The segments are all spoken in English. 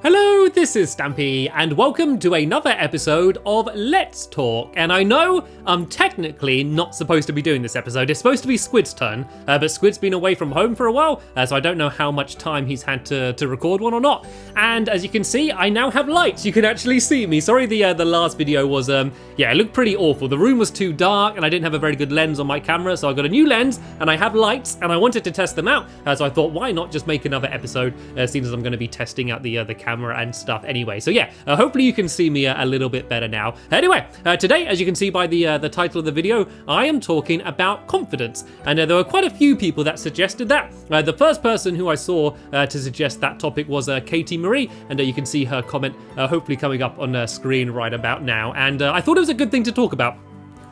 Hello, this is Stampy, and welcome to another episode of Let's Talk. And I know I'm technically not supposed to be doing this episode. It's supposed to be Squid's turn, but Squid's been away from home for a while, so I don't know how much time he's had to record one or not. And as you can see, I now have lights. You can actually see me. Sorry, the last video was, it looked pretty awful. The room was too dark, and I didn't have a very good lens on my camera, so I got a new lens, and I have lights, and I wanted to test them out. So I thought, why not just make another episode, seeing as I'm going to be testing out the camera and stuff anyway. So yeah, hopefully you can see me a little bit better now. Anyway, today, as you can see by the title of the video, I am talking about confidence, and there were quite a few people that suggested that. The first person who I saw to suggest that topic was Katie Marie, and you can see her comment hopefully coming up on the screen right about now. And I thought it was a good thing to talk about.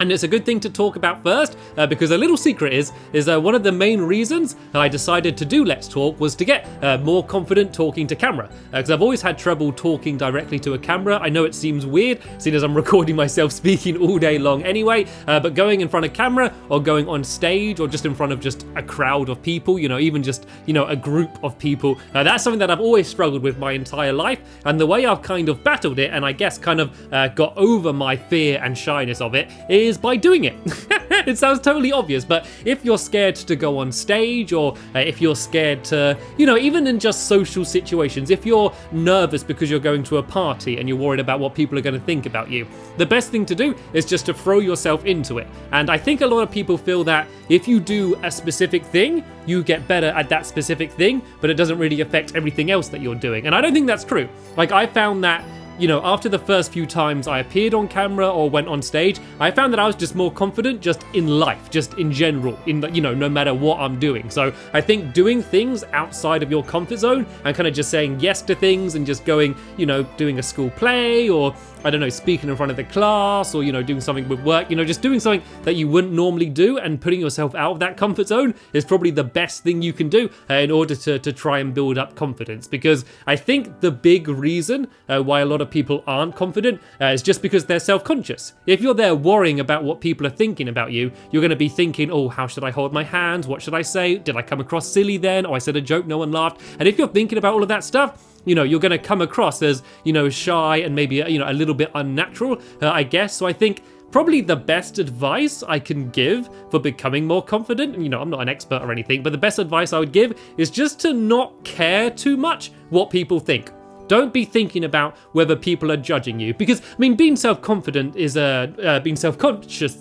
And it's a good thing to talk about first, because a little secret is one of the main reasons I decided to do Let's Talk was to get more confident talking to camera. Because I've always had trouble talking directly to a camera. I know it seems weird, seeing as I'm recording myself speaking all day long anyway, but going in front of camera or going on stage or just in front of just a crowd of people, even just, a group of people, that's something that I've always struggled with my entire life. And the way I've kind of battled it, and I guess kind of got over my fear and shyness of it, is by doing it. It sounds totally obvious, but if you're scared to go on stage, or if you're scared to, even in just social situations, if you're nervous because you're going to a party and you're worried about what people are going to think about you, the best thing to do is just to throw yourself into it. And I think a lot of people feel that if you do a specific thing, you get better at that specific thing, but it doesn't really affect everything else that you're doing. And I don't think that's true. Like, I found that after the first few times I appeared on camera or went on stage, I found that I was just more confident just in life, just in general, no matter what I'm doing. So I think doing things outside of your comfort zone and kind of just saying yes to things and just going, doing a school play, or I don't know, speaking in front of the class, or, doing something with work, just doing something that you wouldn't normally do and putting yourself out of that comfort zone is probably the best thing you can do in order to try and build up confidence. Because I think the big reason why a lot of people aren't confident is just because they're self-conscious. If you're there worrying about what people are thinking about you, you're going to be thinking, oh, how should I hold my hands? What should I say? Did I come across silly then? Oh, I said a joke, no one laughed. And if you're thinking about all of that stuff, you're going to come across as, shy and maybe, a little bit unnatural, I guess. So I think probably the best advice I can give for becoming more confident, I'm not an expert or anything, but the best advice I would give is just to not care too much what people think. Don't be thinking about whether people are judging you, because being self-confident is being self-conscious.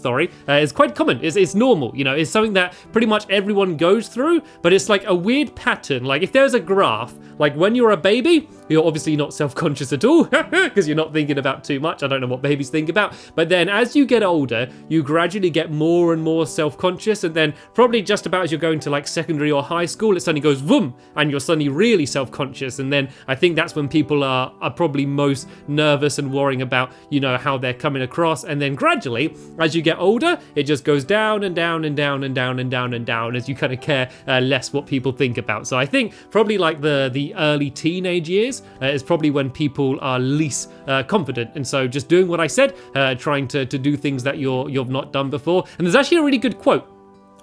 Is quite common. It's normal. It's something that pretty much everyone goes through. But it's like a weird pattern. Like if there's a graph, like when you're a baby, you're obviously not self-conscious at all because you're not thinking about too much. I don't know what babies think about. But then as you get older, you gradually get more and more self-conscious, and then probably just about as you're going to like secondary or high school, it suddenly goes boom, and you're suddenly really self-conscious. And then I think that's when people are probably most nervous and worrying about, how they're coming across. And then gradually, as you get older, it just goes down and down and down and down and down and down as you kind of care less what people think about. So I think probably like the early teenage years is probably when people are least confident. And so just doing what I said, trying to do things that you've not done before. And there's actually a really good quote.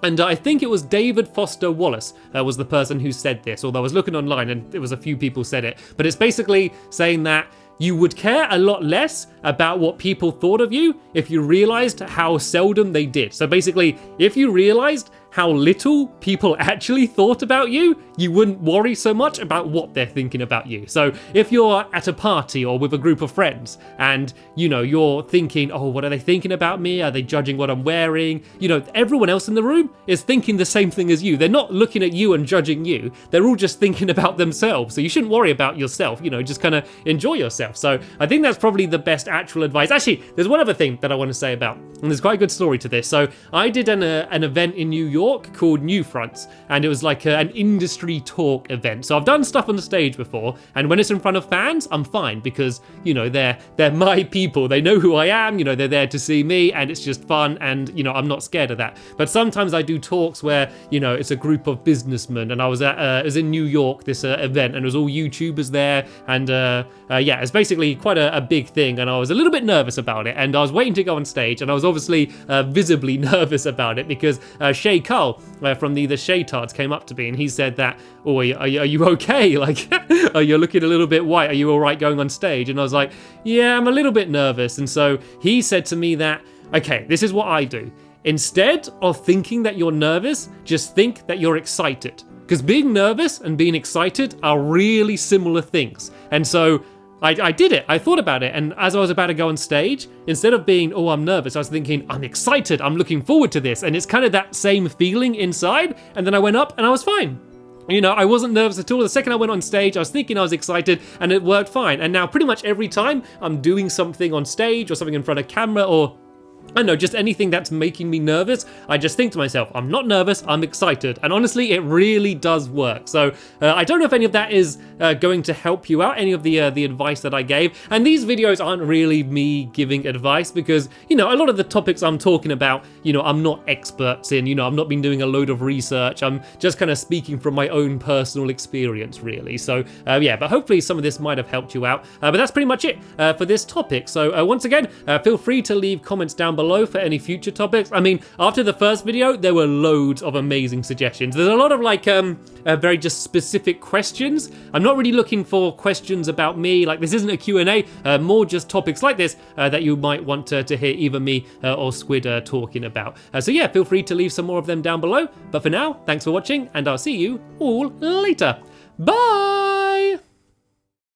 And I think it was David Foster Wallace was the person who said this, although I was looking online and there was a few people said it. But it's basically saying that you would care a lot less about what people thought of you if you realized how seldom they did. So basically, if you realized how little people actually thought about you, you wouldn't worry so much about what they're thinking about you. So if you're at a party or with a group of friends and, you're thinking, oh, what are they thinking about me? Are they judging what I'm wearing? Everyone else in the room is thinking the same thing as you. They're not looking at you and judging you. They're all just thinking about themselves. So you shouldn't worry about yourself, just kind of enjoy yourself. So I think that's probably the best actual advice. Actually, there's one other thing that I want to say about, and there's quite a good story to this. So I did an event in New York called New Fronts, and it was like an industry talk event. So I've done stuff on the stage before, and when it's in front of fans, I'm fine because, they're my people. They know who I am, they're there to see me, and it's just fun, and, I'm not scared of that. But sometimes I do talks where, it's a group of businessmen, and I was in New York, this event, and it was all YouTubers there, and it's basically quite a big thing, and I was a little bit nervous about it, and I was waiting to go on stage, and I was obviously visibly nervous about it because Shay Carl from the Shaytards came up to me and he said that, oh, are you okay? Like, you're looking a little bit white. Are you all right going on stage? And I was like, yeah, I'm a little bit nervous. And so he said to me that, okay, this is what I do. Instead of thinking that you're nervous, just think that you're excited. Because being nervous and being excited are really similar things. And so I did it. I thought about it. And as I was about to go on stage, instead of being, oh, I'm nervous, I was thinking, I'm excited. I'm looking forward to this. And it's kind of that same feeling inside. And then I went up and I was fine. You know, I wasn't nervous at all. The second I went on stage, I was thinking I was excited and it worked fine. And now pretty much every time I'm doing something on stage or something in front of camera or I don't know, just anything that's making me nervous, I just think to myself, I'm not nervous, I'm excited. And honestly, it really does work. So I don't know if any of that is going to help you out, any of the advice that I gave. And these videos aren't really me giving advice because, you know, a lot of the topics I'm talking about, you know, I'm not experts in, you know, I've not been doing a load of research. I'm just kind of speaking from my own personal experience, really. So yeah, but hopefully some of this might have helped you out. But that's pretty much it for this topic. So once again, feel free to leave comments down below for any future topics. I mean, after the first video, there were loads of amazing suggestions. There's a lot of like very just specific questions. I'm not really looking for questions about me. Like this isn't a Q&A, more just topics like this that you might want to hear either me or Squid talking about. So yeah, feel free to leave some more of them down below. But for now, thanks for watching and I'll see you all later. Bye!